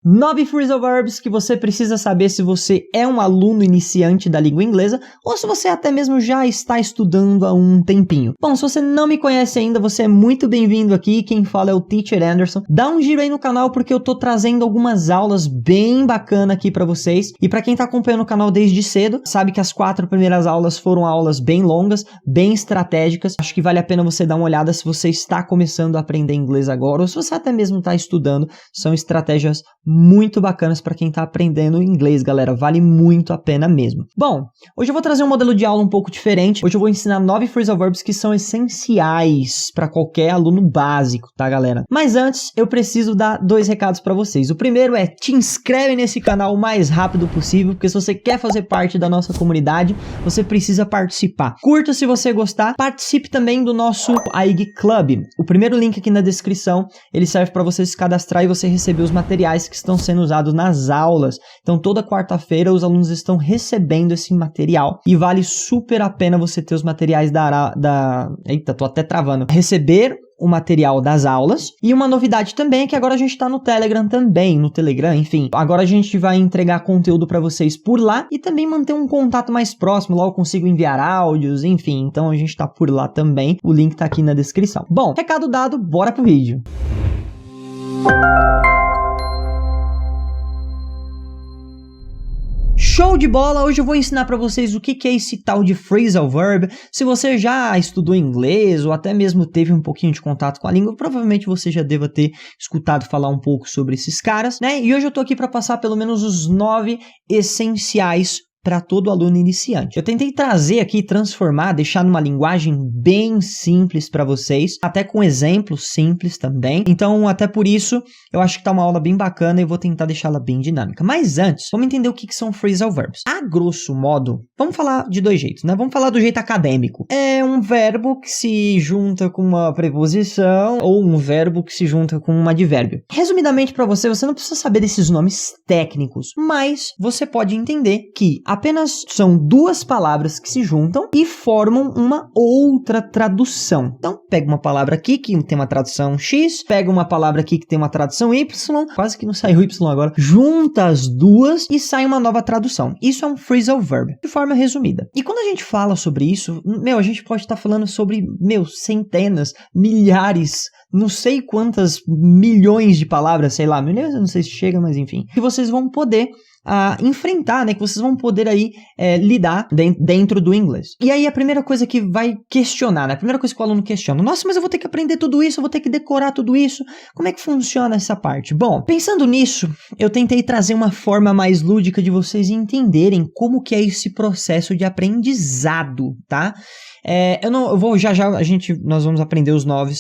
9 phrasal verbs que você precisa saber se você é um aluno iniciante da língua inglesa ou se você até mesmo já está estudando há um tempinho. Bom, se você não me conhece ainda, você é muito bem-vindo aqui. Quem fala é o Teacher Anderson. Dá um giro aí no canal porque eu tô trazendo algumas aulas bem bacanas aqui pra vocês. E pra quem tá acompanhando o canal desde cedo, sabe que as 4 primeiras aulas foram aulas bem longas, bem estratégicas. Acho que vale a pena você dar uma olhada se você está começando a aprender inglês agora ou se você até mesmo está estudando. São estratégias muito bacanas para quem está aprendendo inglês, galera. Vale muito a pena mesmo. Bom, hoje eu vou trazer um modelo de aula um pouco diferente. Hoje eu vou ensinar 9 phrasal verbs que são essenciais para qualquer aluno básico, tá, galera? Mas antes, eu preciso dar 2 recados para vocês. O primeiro é: te inscreve nesse canal o mais rápido possível, porque se você quer fazer parte da nossa comunidade, você precisa participar. Curta se você gostar. Participe também do nosso AIG Club. O primeiro link aqui na descrição, ele serve para você se cadastrar e você receber os materiais que estão sendo usados nas aulas. Então toda quarta-feira os alunos estão recebendo esse material e vale super a pena você ter os materiais Eita, tô até travando. Receber o material das aulas. E uma novidade também é que agora a gente tá no Telegram também, no Telegram, enfim. Agora a gente vai entregar conteúdo para vocês por lá e também manter um contato mais próximo. Lá eu consigo enviar áudios, enfim. Então a gente tá por lá também. O link tá aqui na descrição. Bom, recado dado, bora pro vídeo. Show de bola! Hoje eu vou ensinar para vocês o que é esse tal de phrasal verb. Se você já estudou inglês ou até mesmo teve um pouquinho de contato com a língua, provavelmente você já deva ter escutado falar um pouco sobre esses caras, né? E hoje eu tô aqui para passar pelo menos os 9 essenciais para todo aluno iniciante. Eu tentei trazer aqui, transformar, deixar numa linguagem bem simples para vocês, até com exemplos simples também. Então, até por isso, eu acho que tá uma aula bem bacana e eu vou tentar deixá-la bem dinâmica. Mas antes, vamos entender o que são phrasal verbs. A grosso modo, vamos falar de 2 jeitos, né? Vamos falar do jeito acadêmico. É um verbo que se junta com uma preposição ou um verbo que se junta com um advérbio. Resumidamente para você, você não precisa saber desses nomes técnicos, mas você pode entender que apenas são 2 palavras que se juntam e formam uma outra tradução. Então, pega uma palavra aqui que tem uma tradução X, pega uma palavra aqui que tem uma tradução Y, quase que não saiu Y agora, junta as 2 e sai uma nova tradução. Isso é um phrasal verb, de forma resumida. E quando a gente fala sobre isso, a gente pode estar falando sobre, centenas, milhares, não sei quantas milhões de palavras, sei lá, milhões, eu não sei se chega, mas enfim, que vocês vão poder enfrentar, né, que vocês vão poder aí lidar dentro do inglês. E aí a primeira coisa que vai questionar, né, a primeira coisa que o aluno questiona: nossa, mas eu vou ter que aprender tudo isso, eu vou ter que decorar tudo isso, como é que funciona essa parte? Bom, pensando nisso, eu tentei trazer uma forma mais lúdica de vocês entenderem como que é esse processo de aprendizado, tá? Nós vamos aprender os 9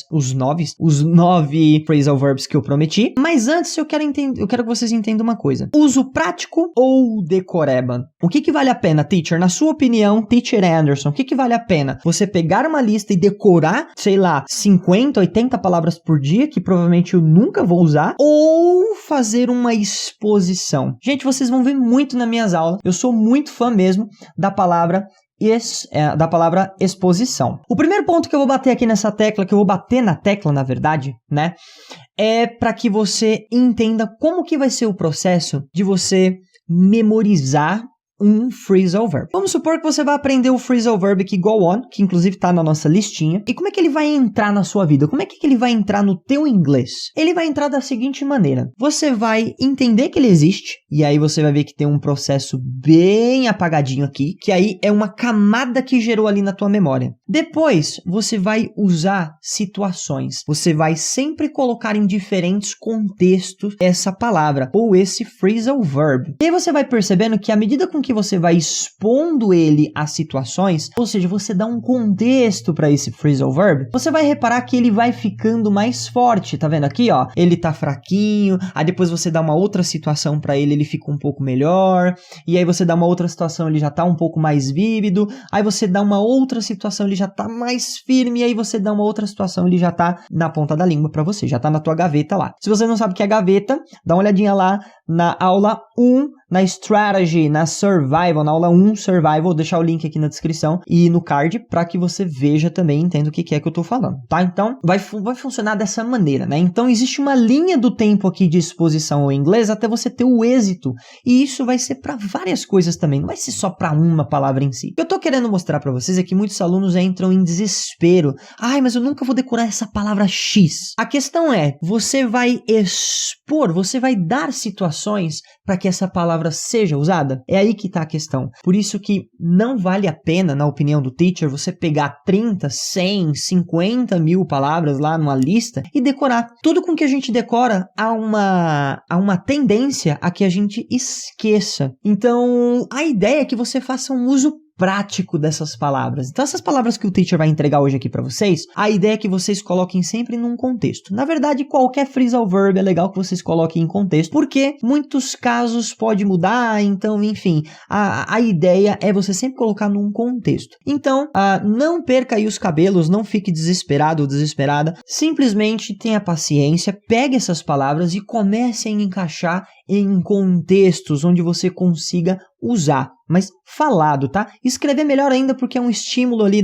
phrasal verbs que eu prometi, mas antes eu quero que vocês entendam uma coisa: uso prático ou decoreba? O que vale a pena, teacher? Na sua opinião, Teacher Anderson, o que vale a pena? Você pegar uma lista e decorar, sei lá, 50, 80 palavras por dia, que provavelmente eu nunca vou usar, ou fazer uma exposição? Gente, vocês vão ver muito nas minhas aulas, eu sou muito fã mesmo da palavra exposição. O primeiro ponto que eu vou bater aqui nessa tecla, que eu vou bater na tecla, na verdade, né, é para que você entenda como que vai ser o processo de você memorizar um phrasal verb. Vamos supor que você vai aprender o phrasal verb aqui, go on, que inclusive está na nossa listinha. E como é que ele vai entrar na sua vida? Como é que ele vai entrar no teu inglês? Ele vai entrar da seguinte maneira: você vai entender que ele existe, e aí você vai ver que tem um processo bem apagadinho aqui, que aí é uma camada que gerou ali na tua memória. Depois, você vai usar situações. Você vai sempre colocar em diferentes contextos essa palavra, ou esse phrasal verb. E aí você vai percebendo que à medida com que você vai expondo ele a situações, ou seja, você dá um contexto para esse phrasal verb, você vai reparar que ele vai ficando mais forte, tá vendo aqui, ó? Ele tá fraquinho, aí depois você dá uma outra situação para ele fica um pouco melhor, e aí você dá uma outra situação, ele já tá um pouco mais vívido, aí você dá uma outra situação, ele já tá mais firme, e aí você dá uma outra situação, ele já tá na ponta da língua para você, já tá na tua gaveta lá. Se você não sabe o que é gaveta, dá uma olhadinha lá na aula 1 na strategy, na survival, na aula 1 survival, vou deixar o link aqui na descrição e no card para que você veja também e entenda o que é que eu tô falando, tá? Então, vai funcionar dessa maneira, né? Então, existe uma linha do tempo aqui de exposição ao inglês até você ter o êxito, e isso vai ser para várias coisas também, não vai ser só para uma palavra em si. O que eu tô querendo mostrar para vocês é que muitos alunos entram em desespero. Ai, mas eu nunca vou decorar essa palavra X. A questão é, você vai expor, você vai dar situações para que essa palavra seja usada. É aí que está a questão. Por isso que não vale a pena, na opinião do teacher, você pegar 30, 100, 50 mil palavras lá numa lista e decorar. Tudo com que a gente decora há uma tendência a que a gente esqueça. Então, a ideia é que você faça um uso prático dessas palavras. Então, essas palavras que o teacher vai entregar hoje aqui para vocês, a ideia é que vocês coloquem sempre num contexto. Na verdade, qualquer phrasal verb é legal que vocês coloquem em contexto, porque muitos casos pode mudar, então, enfim, a ideia é você sempre colocar num contexto. Então, não perca aí os cabelos, não fique desesperado ou desesperada, simplesmente tenha paciência, pegue essas palavras e comece a encaixar em contextos onde você consiga usar, mas falado, tá? Escrever melhor ainda porque é um estímulo ali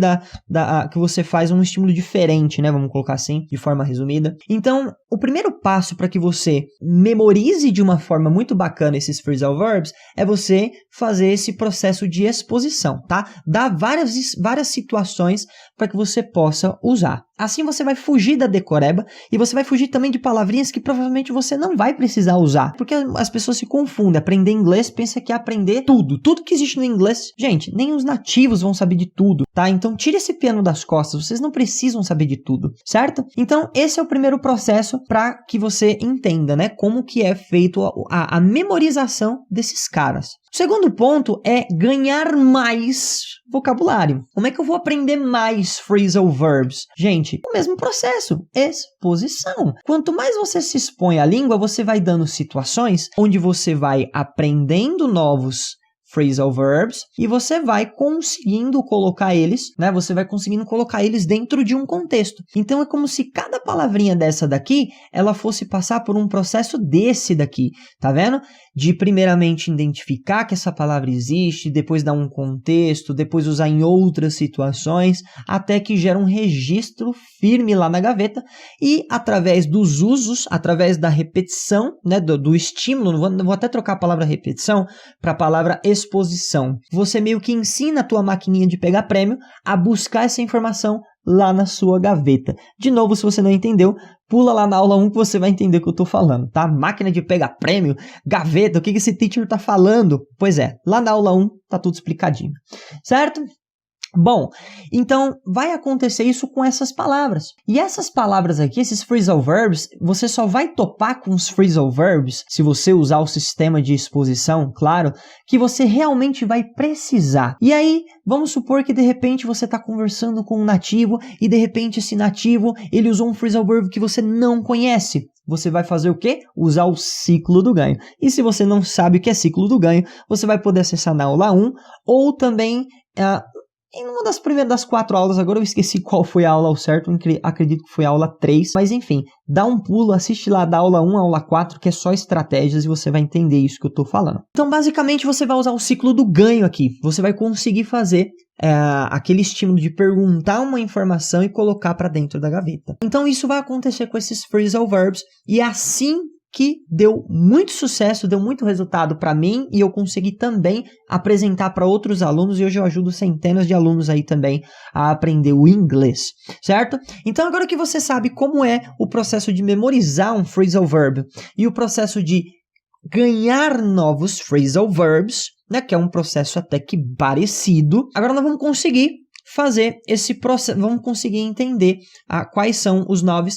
que você faz, um estímulo diferente, né? Vamos colocar assim, de forma resumida. Então, o primeiro passo para que você memorize de uma forma muito bacana esses phrasal verbs é você fazer esse processo de exposição, tá? Dá várias situações para que você possa usar. Assim você vai fugir da decoreba e você vai fugir também de palavrinhas que provavelmente você não vai precisar usar, porque as pessoas se confundem. Aprender inglês pensa que é aprender tudo que existe no inglês. Gente, nem os nativos vão saber de tudo, tá? Então tire esse piano das costas, vocês não precisam saber de tudo, certo? Então esse é o primeiro processo para que você entenda, né, como que é feito a memorização desses caras. O segundo ponto é ganhar mais vocabulário. Como é que eu vou aprender mais phrasal verbs? Gente, o mesmo processo, exposição. Quanto mais você se expõe à língua, você vai dando situações onde você vai aprendendo novos phrasal verbs e você vai conseguindo colocar eles, né? Você vai conseguindo colocar eles dentro de um contexto. Então é como se cada palavrinha dessa daqui, ela fosse passar por um processo desse daqui, tá vendo? De primeiramente identificar que essa palavra existe, depois dar um contexto, depois usar em outras situações, até que gera um registro firme lá na gaveta e através dos usos, através da repetição, né, do estímulo, vou até trocar a palavra repetição para a palavra exposição. Você meio que ensina a tua maquininha de pegar prêmio a buscar essa informação lá na sua gaveta. De novo, se você não entendeu, pula lá na aula 1 que você vai entender o que eu estou falando, tá? Máquina de pegar prêmio, gaveta, o que esse teacher está falando? Pois é, lá na aula 1 tá tudo explicadinho, certo? Bom, então vai acontecer isso com essas palavras. E essas palavras aqui, esses phrasal verbs, você só vai topar com os phrasal verbs, se você usar o sistema de exposição, claro, que você realmente vai precisar. E aí, vamos supor que de repente você está conversando com um nativo e de repente esse nativo, ele usou um phrasal verb que você não conhece. Você vai fazer o quê? Usar o ciclo do ganho. E se você não sabe o que é ciclo do ganho, você vai poder acessar na aula 1 ou também... em uma das primeiras das 4 aulas, agora eu esqueci qual foi a aula ao certo, acredito que foi a aula 3, mas enfim, dá um pulo, assiste lá da aula 1 à aula 4, que é só estratégias e você vai entender isso que eu tô falando. Então, basicamente, você vai usar o ciclo do ganho aqui, você vai conseguir fazer aquele estímulo de perguntar uma informação e colocar para dentro da gaveta. Então, isso vai acontecer com esses phrasal verbs, e é assim que deu muito sucesso, deu muito resultado para mim e eu consegui também apresentar para outros alunos e hoje eu ajudo centenas de alunos aí também a aprender o inglês, certo? Então agora que você sabe como é o processo de memorizar um phrasal verb e o processo de ganhar novos phrasal verbs, né, que é um processo até que parecido, agora nós vamos conseguir fazer esse processo, vamos conseguir entender quais são os 9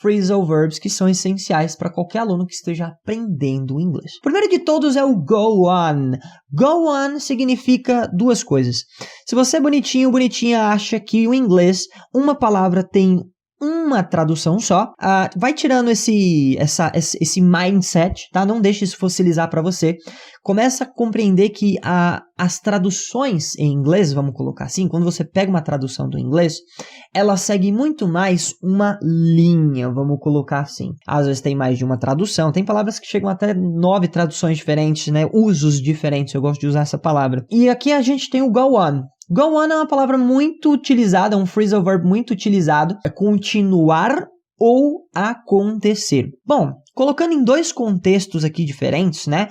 phrasal verbs que são essenciais para qualquer aluno que esteja aprendendo inglês. O primeiro de todos é o go on. Go on significa duas coisas. Se você é bonitinho, bonitinha, acha que o inglês, uma palavra tem uma tradução só. Vai tirando esse mindset, tá? Não deixe isso fossilizar para você. Começa a compreender que as traduções em inglês, vamos colocar assim, quando você pega uma tradução do inglês, ela segue muito mais uma linha, vamos colocar assim. Às vezes tem mais de uma tradução, tem palavras que chegam até 9 traduções diferentes, né? Usos diferentes, eu gosto de usar essa palavra. E aqui a gente tem o go on. Go on é uma palavra muito utilizada, um phrasal verb muito utilizado, é continuar ou acontecer. Bom, colocando em 2 contextos aqui diferentes, né?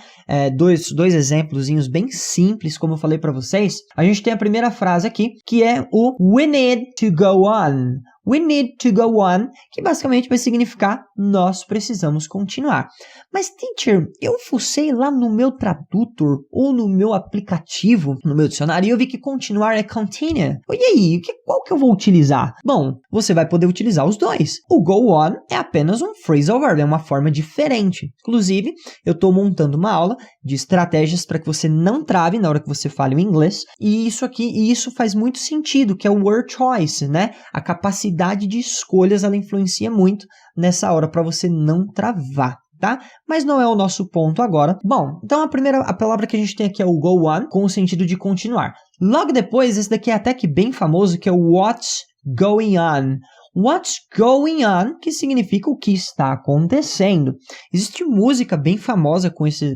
Dois exemplozinhos bem simples, como eu falei para vocês. A gente tem a primeira frase aqui, que é o we need to go on. We need to go on, que basicamente vai significar nós precisamos continuar. Mas, teacher, eu fucei lá no meu tradutor ou no meu aplicativo, no meu dicionário, e eu vi que continuar é continue. E aí, qual que eu vou utilizar? Bom, você vai poder utilizar os dois. O go on é apenas um phrasal verb, é uma forma diferente. Inclusive, eu estou montando uma aula de estratégias para que você não trave na hora que você fale o inglês. E isso faz muito sentido, que é o word choice, né? A capacidade de escolhas, ela influencia muito nessa hora para você não travar, tá? Mas não é o nosso ponto agora. Bom, então a palavra que a gente tem aqui é o go on, com o sentido de continuar. Logo depois, esse daqui é até que bem famoso, que é o what's going on. What's going on, que significa o que está acontecendo. Existe música bem famosa com esse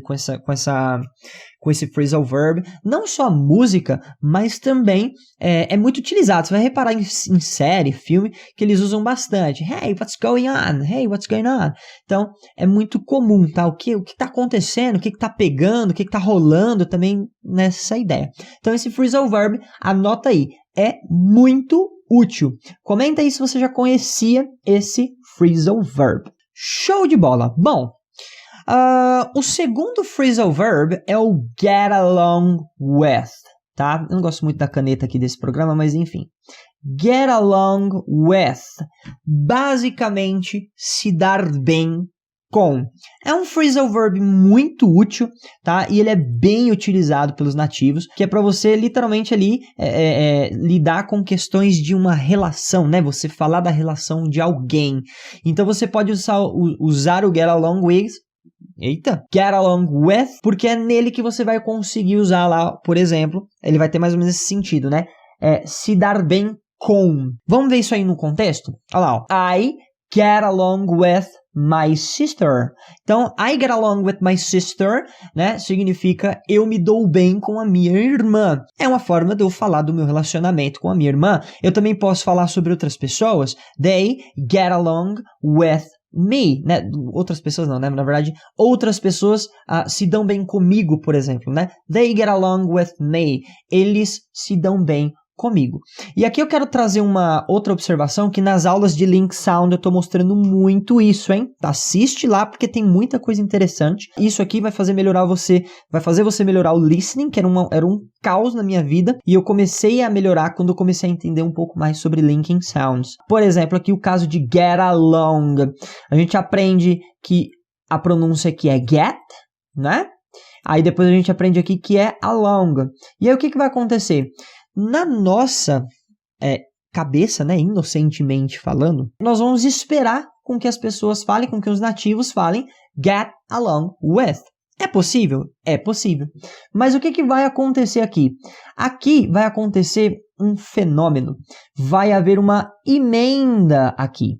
phrasal verb. Não só música, mas também é muito utilizado. Você vai reparar em série, filme, que eles usam bastante. Hey, what's going on? Hey, what's going on? Então, é muito comum, tá? O que está acontecendo, o que está pegando, o que está rolando também nessa ideia. Então, esse phrasal verb, anota aí, é muito útil. Comenta aí se você já conhecia esse phrasal verb. Show de bola! Bom, o segundo phrasal verb é o get along with, tá? Eu não gosto muito da caneta aqui desse programa, mas enfim. Get along with, basicamente, se dar bem com. É um phrasal verb muito útil, tá? E ele é bem utilizado pelos nativos, que é para você literalmente ali lidar com questões de uma relação, né? Você falar da relação de alguém. Então você pode usar o get along with, get along with, porque é nele que você vai conseguir usar lá, por exemplo, ele vai ter mais ou menos esse sentido, né? Se dar bem com. Vamos ver isso aí no contexto? Olha lá, ó. I get along with my sister. Então, I get along with my sister, né, significa eu me dou bem com a minha irmã. É uma forma de eu falar do meu relacionamento com a minha irmã. Eu também posso falar sobre outras pessoas. They get along with me, né? Outras pessoas não, né? Na verdade, outras pessoas se dão bem comigo, por exemplo, né? They get along with me. Eles se dão bem comigo. E aqui eu quero trazer uma outra observação, que nas aulas de Link Sound eu tô mostrando muito isso, hein? Assiste lá porque tem muita coisa interessante. Isso aqui vai fazer você melhorar o listening, que era um caos na minha vida, e eu comecei a melhorar quando eu comecei a entender um pouco mais sobre linking sounds. Por exemplo, aqui o caso de get along. A gente aprende que a pronúncia aqui é get, né? Aí depois a gente aprende aqui que é along. E aí o que vai acontecer? Na nossa cabeça, né, inocentemente falando, nós vamos esperar com que as pessoas falem, com que os nativos falem get along with. É possível? É possível. Mas o que vai acontecer aqui? Aqui vai acontecer um fenômeno. Vai haver uma emenda aqui.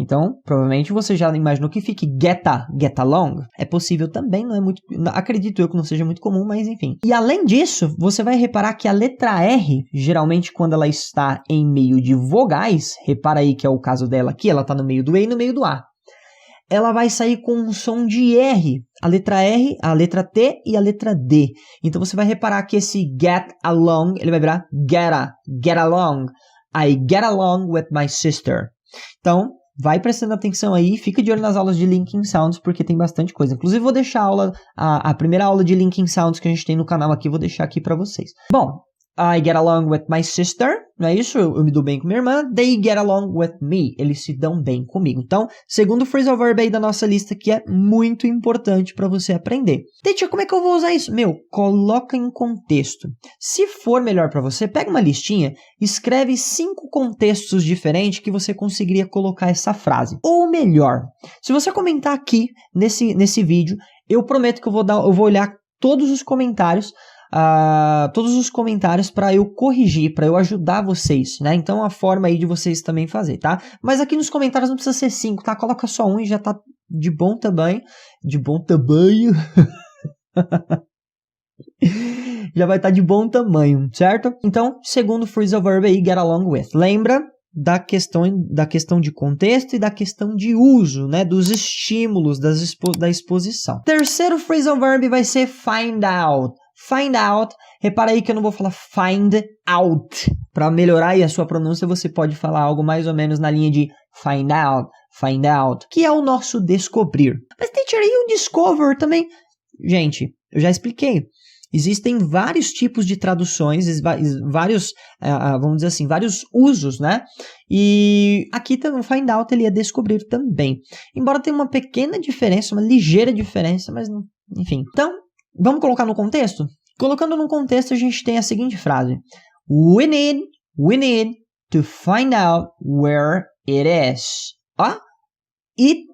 Então, provavelmente você já imaginou que fique get along. É possível também, não é muito... Acredito eu que não seja muito comum, mas enfim. E além disso, você vai reparar que a letra R, geralmente quando ela está em meio de vogais, repara aí que é o caso dela aqui, ela está no meio do E e no meio do A. Ela vai sair com um som de R. A letra R, a letra T e a letra D. Então você vai reparar que esse get along, ele vai virar get along. I get along with my sister. Então, vai prestando atenção aí, fica de olho nas aulas de Linking Sounds, porque tem bastante coisa. Inclusive, vou deixar a primeira aula de Linking Sounds que a gente tem no canal aqui, vou deixar aqui para vocês. Bom, I get along with my sister, não é isso? Eu me dou bem com minha irmã. They get along with me. Eles se dão bem comigo. Então, segundo phrasal verb aí da nossa lista, que é muito importante para você aprender. Teacher, como é que eu vou usar isso? Coloca em contexto. Se for melhor para você, pega uma listinha, escreve 5 contextos diferentes que você conseguiria colocar essa frase. Ou melhor, se você comentar aqui nesse vídeo, eu prometo que eu vou olhar todos os comentários para eu corrigir, para eu ajudar vocês, né? Então, é uma forma aí de vocês também fazer, tá? Mas aqui nos comentários não precisa ser 5, tá? Coloca só um e já tá de bom tamanho. De bom tamanho. Já vai estar de bom tamanho, certo? Então, segundo phrasal verb aí, get along with. Lembra da questão de contexto e da questão de uso, né? Dos estímulos, da exposição. Terceiro phrasal verb vai ser find out. Find out, repara aí que eu não vou falar find out. Para melhorar aí a sua pronúncia, você pode falar algo mais ou menos na linha de find out, que é o nosso descobrir. Mas, teacher, e o discover também? Gente, eu já expliquei. Existem vários tipos de traduções, vários, vamos dizer assim, vários usos, né? E aqui também o find out ele é descobrir também. Embora tenha uma pequena diferença, uma ligeira diferença, mas enfim. Então, vamos colocar no contexto? Colocando no contexto, a gente tem a seguinte frase. We need to find out where it is. It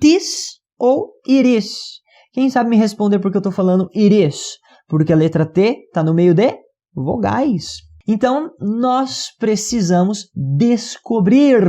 is ou it is. Quem sabe me responder por que eu estou falando it is? Porque a letra T está no meio de vogais. Então, nós precisamos descobrir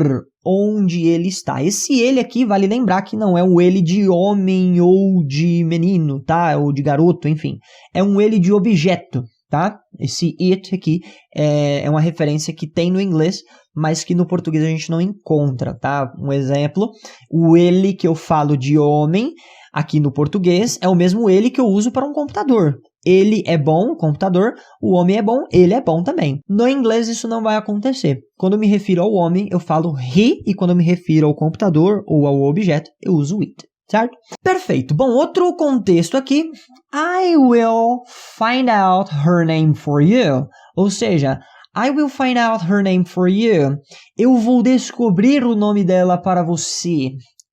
onde ele está. Esse ele aqui, vale lembrar que não é um ele de homem ou de menino, tá? Ou de garoto, enfim. É um ele de objeto, tá? Esse it aqui é uma referência que tem no inglês, mas que no português a gente não encontra, tá? Um exemplo, o ele que eu falo de homem, aqui no português, é o mesmo ele que eu uso para um computador. Ele é bom, o computador, o homem é bom, ele é bom também. No inglês isso não vai acontecer. Quando eu me refiro ao homem, eu falo he, e quando eu me refiro ao computador ou ao objeto, eu uso it, certo? Perfeito. Bom, outro contexto aqui, I will find out her name for you. Ou seja, I will find out her name for you. Eu vou descobrir o nome dela para você.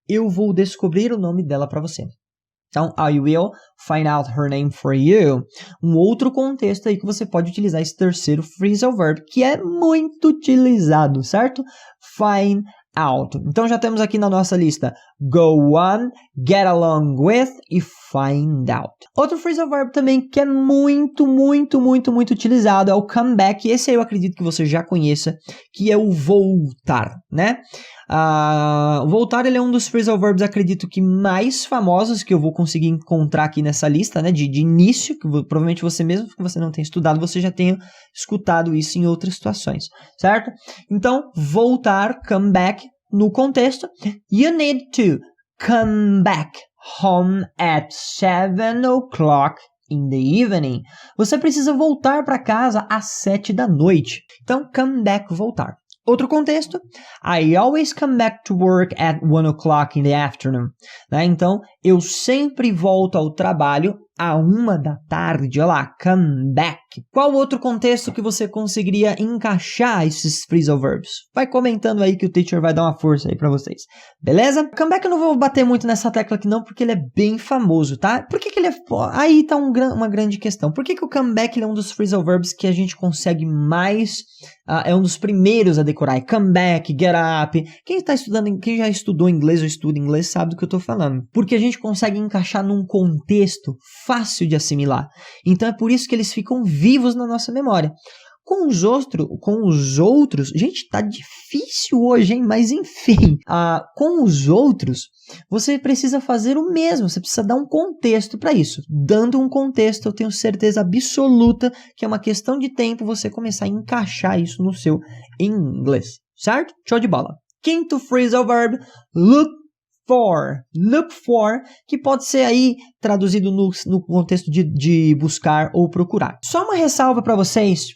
Eu vou descobrir o nome dela para você. Então, I will find out her name for you. Um outro contexto aí que você pode utilizar esse terceiro phrasal verb, que é muito utilizado, certo? Find out. Então, já temos aqui na nossa lista go on, get along with e find out. Outro phrasal verb também que é muito utilizado é o come back. Esse aí eu acredito que você já conheça, que é o voltar, né? O voltar ele é um dos phrasal verbs, acredito que mais famosos que eu vou conseguir encontrar aqui nessa lista, né? De início, que provavelmente você mesmo, que você não tenha estudado, você já tenha escutado isso em outras situações, certo? Então, voltar, come back, no contexto, you need to come back home at 7 o'clock in the evening. Você precisa voltar para casa às 7 da noite. Então, come back, voltar. Outro contexto, I always come back to work at 1 o'clock in the afternoon. Né? Então, eu sempre volto ao trabalho à 1 da tarde. Olha lá, come back. Qual outro contexto que você conseguiria encaixar esses phrasal verbs? Vai comentando aí que o teacher vai dar uma força aí pra vocês. Beleza? Come back eu não vou bater muito nessa tecla aqui não, porque ele é bem famoso, tá? Por que ele é... Aí tá uma grande questão. Por que o come back ele é um dos phrasal verbs que a gente consegue mais... é um dos primeiros a decorar. Come back, get up. Quem já estudou inglês ou estuda inglês sabe do que eu tô falando. Porque a gente consegue encaixar num contexto fácil de assimilar. Então é por isso que eles ficam vivos na nossa memória. Com os outros, gente, tá difícil hoje, hein? Mas enfim, com os outros, você precisa fazer o mesmo, você precisa dar um contexto para isso. Dando um contexto, eu tenho certeza absoluta que é uma questão de tempo você começar a encaixar isso no seu inglês, certo? Show de bola. Quinto phrasal verb, look for, que pode ser aí traduzido no contexto de buscar ou procurar. Só uma ressalva para vocês,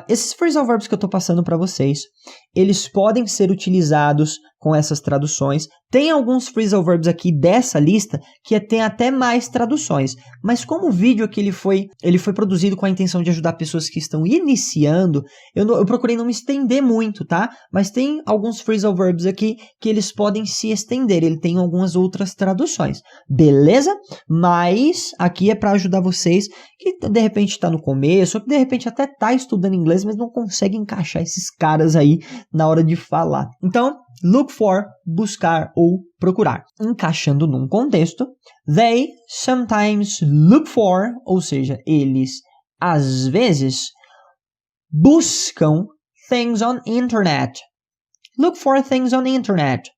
esses phrasal verbs que eu estou passando para vocês, eles podem ser utilizados com essas traduções. Tem alguns phrasal verbs aqui dessa lista que tem até mais traduções, mas como o vídeo aqui ele foi produzido com a intenção de ajudar pessoas que estão iniciando, eu procurei não me estender muito, tá? Mas tem alguns phrasal verbs aqui que eles podem se estender, ele tem algumas outras traduções, beleza? Mas aqui é para ajudar vocês que de repente está no começo, ou que de repente até está estudando inglês, mas não consegue encaixar esses caras aí na hora de falar. Então, look for, buscar ou procurar. Encaixando num contexto, they sometimes look for, ou seja, eles às vezes buscam things on internet. Look for things on internet.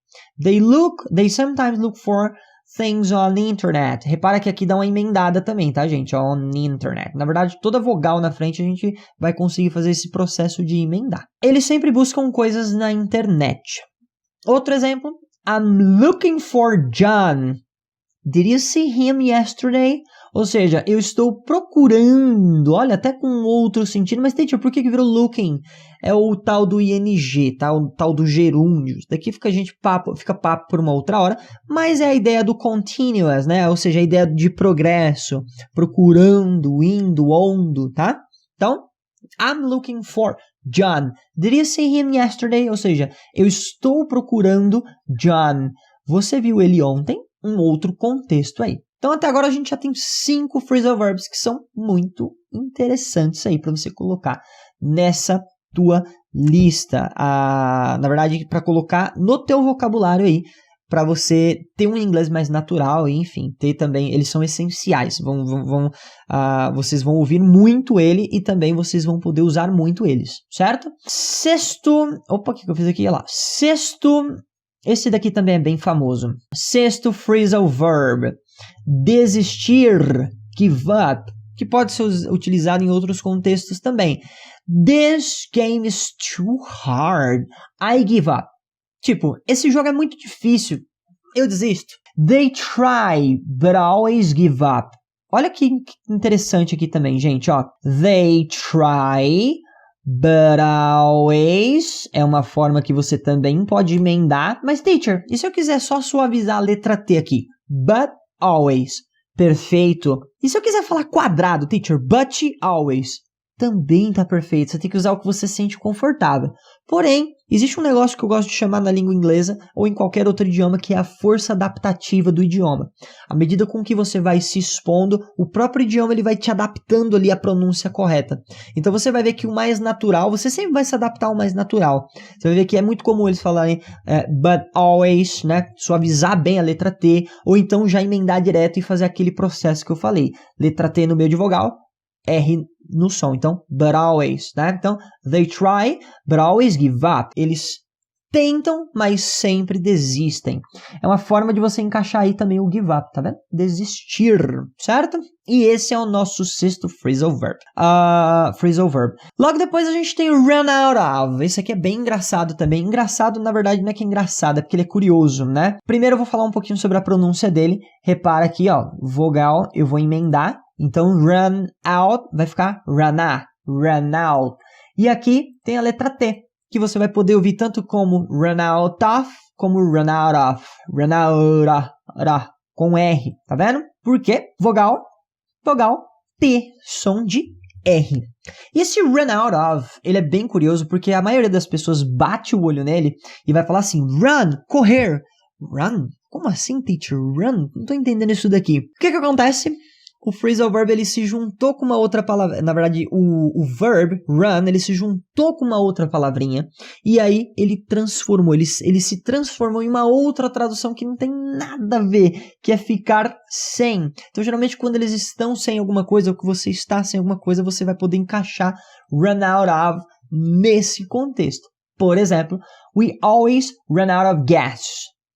They sometimes look for things on internet. Repara que aqui dá uma emendada também, tá, gente? On internet. Na verdade, toda vogal na frente a gente vai conseguir fazer esse processo de emendar. Eles sempre buscam coisas na internet. Outro exemplo. I'm looking for John. Did you see him yesterday? Ou seja, eu estou procurando, olha, até com outro sentido, mas teacher, por que virou looking? É o tal do ing, tá? O tal do gerúndio. Daqui fica papo por uma outra hora, mas é a ideia do continuous, né? Ou seja, a ideia de progresso, procurando, indo, ondo, tá? Então, I'm looking for John. Did you see him yesterday? Ou seja, eu estou procurando John. Você viu ele ontem? Um outro contexto aí. Então, até agora a gente já tem 5 phrasal verbs que são muito interessantes aí para você colocar nessa tua lista. Na verdade, para colocar no teu vocabulário aí, para você ter um inglês mais natural e, enfim, ter também, eles são essenciais. Vocês vão ouvir muito ele e também vocês vão poder usar muito eles, certo? Sexto, opa, o que eu fiz aqui? Olha lá. Sexto, esse daqui também é bem famoso. Sexto phrasal verb. Desistir, give up, que pode ser utilizado em outros contextos também. This game is too hard, I give up. Tipo, esse jogo é muito difícil, eu desisto. They try, but always give up. Olha que interessante aqui também, gente, ó. They try, but always é uma forma que você também pode emendar. Mas, teacher, e se eu quiser só suavizar a letra T aqui? But always. Perfeito. E se eu quiser falar quadrado, teacher? But always. Também tá perfeito. Você tem que usar o que você sente confortável. Porém, existe um negócio que eu gosto de chamar na língua inglesa ou em qualquer outro idioma, que é a força adaptativa do idioma. À medida com que você vai se expondo, o próprio idioma ele vai te adaptando ali à pronúncia correta. Então você vai ver que o mais natural, você sempre vai se adaptar ao mais natural. Você vai ver que é muito comum eles falarem but always, né? Suavizar bem a letra T, ou então já emendar direto e fazer aquele processo que eu falei. Letra T no meio de vogal, R no som. Então, but always, né? Então, they try, but always give up. Eles tentam, mas sempre desistem. É uma forma de você encaixar aí também o give up, tá vendo? Desistir, certo? E esse é o nosso sexto phrasal verb. Logo depois a gente tem run out of. Esse aqui é bem engraçado também. Engraçado, na verdade, não é que é engraçado, é porque ele é curioso, né? Primeiro eu vou falar um pouquinho sobre a pronúncia dele. Repara aqui, ó, vogal eu vou emendar. Então, run out vai ficar run out. E aqui tem a letra T, que você vai poder ouvir tanto como run out of, como run out of, com R, tá vendo? Por quê? Vogal, T, som de R. E esse run out of, ele é bem curioso, porque a maioria das pessoas bate o olho nele e vai falar assim, run, correr. Run? Como assim, teacher? Run? Não tô entendendo isso daqui. O que acontece? O phrasal verb ele se juntou com uma outra palavra, na verdade o verb run, ele se juntou com uma outra palavrinha e aí ele se transformou em uma outra tradução que não tem nada a ver, que é ficar sem. Então geralmente quando eles estão sem alguma coisa ou que você está sem alguma coisa, você vai poder encaixar run out of nesse contexto. Por exemplo, we always run out of gas.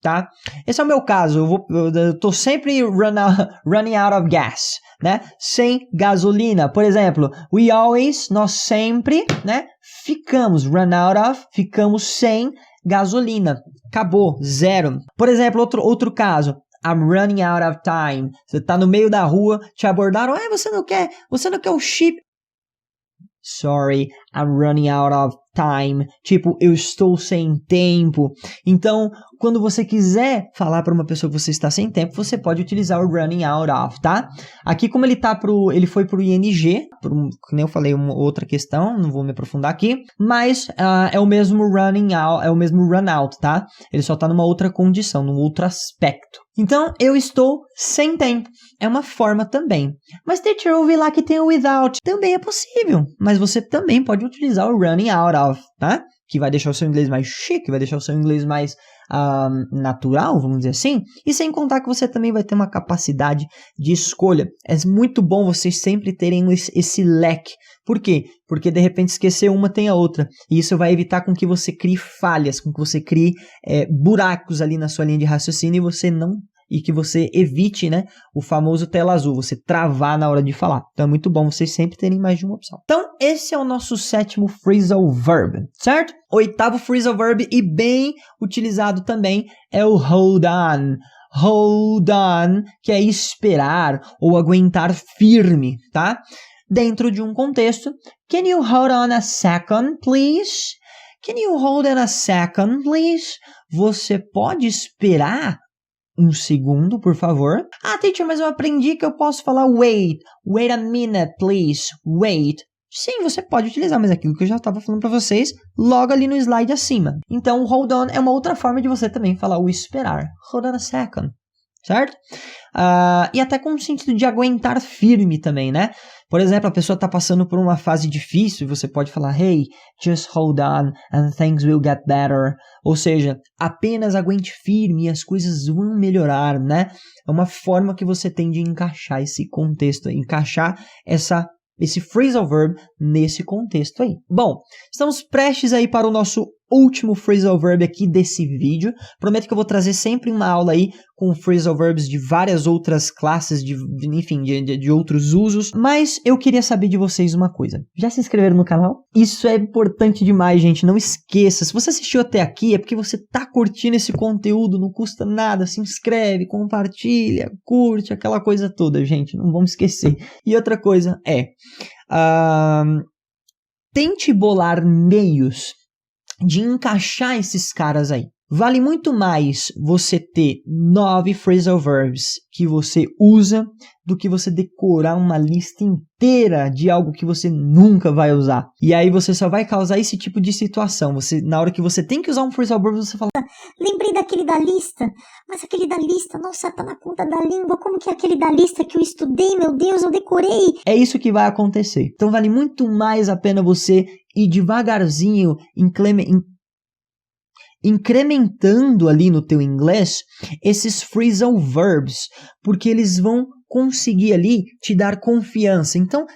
Tá? Esse é o meu caso, eu tô sempre running out of gas, né? Sem gasolina. Por exemplo, nós sempre, né? Ficamos sem gasolina. Acabou, zero. Por exemplo, outro caso, I'm running out of time. Você tá no meio da rua, te abordaram, você não quer o chip? sorry, I'm running out of time. Tipo, eu estou sem tempo. Então, quando você quiser falar para uma pessoa que você está sem tempo, você pode utilizar o running out of, tá? Aqui, como ele foi pro ING, como eu falei, uma outra questão, não vou me aprofundar aqui, mas é o mesmo running out, é o mesmo run out, tá? Ele só tá numa outra condição, num outro aspecto. Então, eu estou sem tempo. É uma forma também. Mas, teacher, eu vi lá que tem o without. Também é possível. Mas você também pode utilizar o running out of, tá? Que vai deixar o seu inglês mais chique, vai deixar o seu inglês mais natural, vamos dizer assim. E sem contar que você também vai ter uma capacidade de escolha. É muito bom vocês sempre terem esse leque. Por quê? Porque de repente esquecer uma tem a outra. E isso vai evitar com que você crie falhas, com que você crie buracos ali na sua linha de raciocínio e que você evite, né, o famoso tela azul, você travar na hora de falar. Então é muito bom vocês sempre terem mais de uma opção. Então esse é o nosso 7º phrasal verb, certo? 8º phrasal verb e bem utilizado também é o hold on. Hold on, que é esperar ou aguentar firme, tá? Dentro de um contexto. Can you hold on a second, please? Can you hold on a second, please? Você pode esperar um segundo, por favor? Ah, teacher, mas eu aprendi que eu posso falar wait. Wait a minute, please. Wait. Sim, você pode utilizar, mas aquilo que eu já estava falando para vocês logo ali no slide acima. Então, hold on é uma outra forma de você também falar o esperar. Hold on a second. Certo? E até com o sentido de aguentar firme também, né? Por exemplo, a pessoa está passando por uma fase difícil e você pode falar, hey, just hold on and things will get better. Ou seja, apenas aguente firme e as coisas vão melhorar, né? É uma forma que você tem de encaixar esse contexto, encaixar esse phrasal verb nesse contexto aí. Bom, estamos prestes aí para o nosso último phrasal verb aqui desse vídeo. Prometo que eu vou trazer sempre uma aula aí com phrasal verbs de várias outras classes, enfim, de outros usos. Mas eu queria saber de vocês uma coisa. Já se inscreveram no canal? Isso é importante demais, gente. Não esqueça. Se você assistiu até aqui, é porque você tá curtindo esse conteúdo. Não custa nada. Se inscreve, compartilha, curte, aquela coisa toda, gente. Não vamos esquecer. E outra coisa tente bolar meios de encaixar esses caras aí. Vale muito mais você ter 9 phrasal verbs que você usa do que você decorar uma lista inteira de algo que você nunca vai usar. E aí você só vai causar esse tipo de situação. Na hora que você tem que usar um phrasal verb, você fala, lembrei daquele da lista, mas aquele da lista, nossa, tá na ponta da língua, como que é aquele da lista que eu estudei, meu Deus, eu decorei. É isso que vai acontecer. Então vale muito mais a pena você ir devagarzinho, incrementando ali no teu inglês esses phrasal verbs, porque eles vão conseguir ali te dar confiança. Então,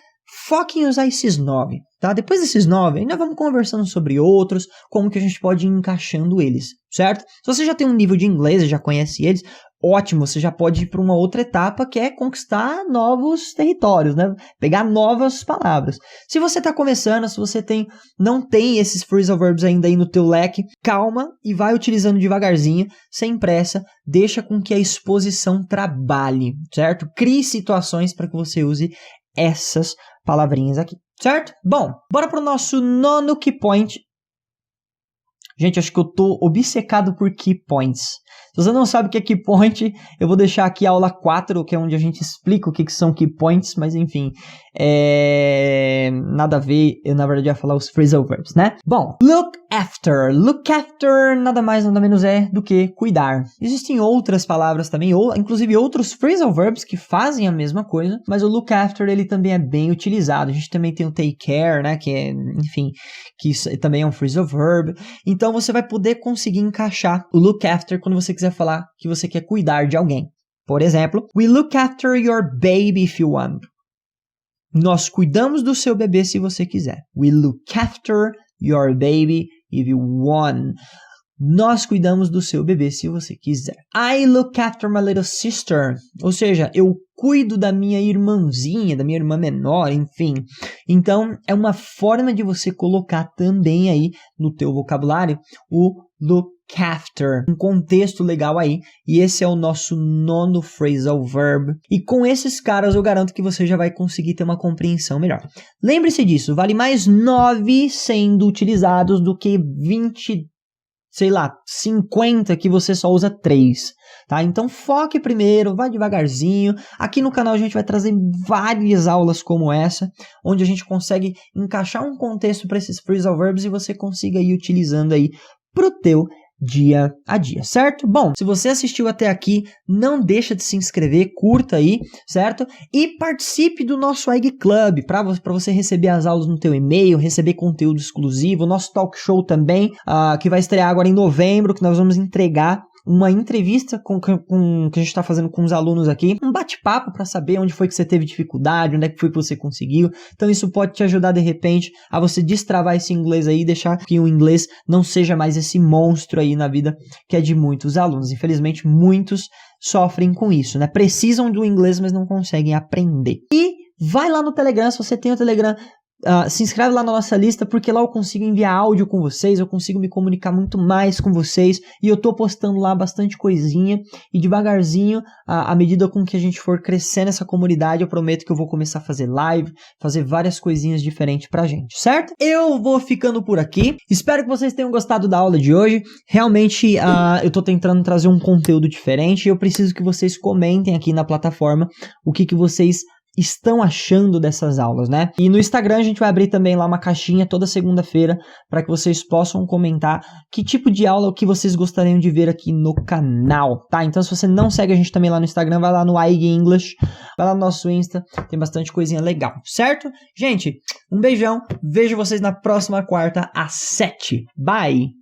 foque em usar esses 9, tá? Depois desses 9, ainda vamos conversando sobre outros, como que a gente pode ir encaixando eles, certo? Se você já tem um nível de inglês e já conhece eles, ótimo, você já pode ir para uma outra etapa que é conquistar novos territórios, né? Pegar novas palavras. Se você está começando, se você não tem esses phrasal verbs ainda aí no teu leque, calma e vai utilizando devagarzinho, sem pressa, deixa com que a exposição trabalhe, certo? Crie situações para que você use essas palavrinhas aqui, certo? Bom, bora para o nosso 9º key point. Gente, acho que eu tô obcecado por key points. Se você não sabe o que é key point, eu vou deixar aqui a aula 4, que é onde a gente explica o que são key points, mas enfim, nada a ver, eu na verdade ia falar os phrasal verbs, né? Bom, look after. Look after nada mais, nada menos é do que cuidar. Existem outras palavras também, ou inclusive outros phrasal verbs que fazem a mesma coisa, mas o look after ele também é bem utilizado. A gente também tem o take care, né, que é, enfim, que também é um phrasal verb. Então você vai poder conseguir encaixar o look after quando você quiser falar que você quer cuidar de alguém. Por exemplo, we look after your baby if you want. Nós cuidamos do seu bebê se você quiser. We look after your baby if you want. Nós cuidamos do seu bebê se você quiser. I look after my little sister. Ou seja, eu cuido da minha irmãzinha, da minha irmã menor, enfim. Então, é uma forma de você colocar também aí no teu vocabulário o look after, um contexto legal aí, e esse é o nosso 9º phrasal verb, e com esses caras eu garanto que você já vai conseguir ter uma compreensão melhor. Lembre-se disso, vale mais 9 sendo utilizados do que 20, sei lá, 50 que você só usa 3, tá? Então foque primeiro, vai devagarzinho. Aqui no canal a gente vai trazer várias aulas como essa, onde a gente consegue encaixar um contexto para esses phrasal verbs e você consiga ir utilizando aí pro teu dia a dia, certo? Bom, se você assistiu até aqui, não deixa de se inscrever, curta aí, certo? E participe do nosso Egg Club, para você receber as aulas no teu e-mail, receber conteúdo exclusivo, nosso talk show também, que vai estrear agora em novembro, que nós vamos entregar uma entrevista que a gente está fazendo com os alunos aqui, um bate-papo para saber onde foi que você teve dificuldade, onde é que foi que você conseguiu. Então isso pode te ajudar de repente a você destravar esse inglês aí e deixar que o inglês não seja mais esse monstro aí na vida que é de muitos alunos. Infelizmente muitos sofrem com isso, né? Precisam do inglês, mas não conseguem aprender. E vai lá no Telegram, se você tem o Telegram, se inscreve lá na nossa lista, porque lá eu consigo enviar áudio com vocês, eu consigo me comunicar muito mais com vocês, e eu tô postando lá bastante coisinha, e devagarzinho, à medida com que a gente for crescendo essa comunidade, eu prometo que eu vou começar a fazer live, fazer várias coisinhas diferentes pra gente, certo? Eu vou ficando por aqui, espero que vocês tenham gostado da aula de hoje. Realmente eu tô tentando trazer um conteúdo diferente, e eu preciso que vocês comentem aqui na plataforma o que vocês estão achando dessas aulas, né? E no Instagram a gente vai abrir também lá uma caixinha toda segunda-feira para que vocês possam comentar que tipo de aula que vocês gostariam de ver aqui no canal, tá? Então se você não segue a gente também lá no Instagram, vai lá no IG English, vai lá no nosso Insta, tem bastante coisinha legal, certo? Gente, um beijão, vejo vocês na próxima quarta às 7. Bye!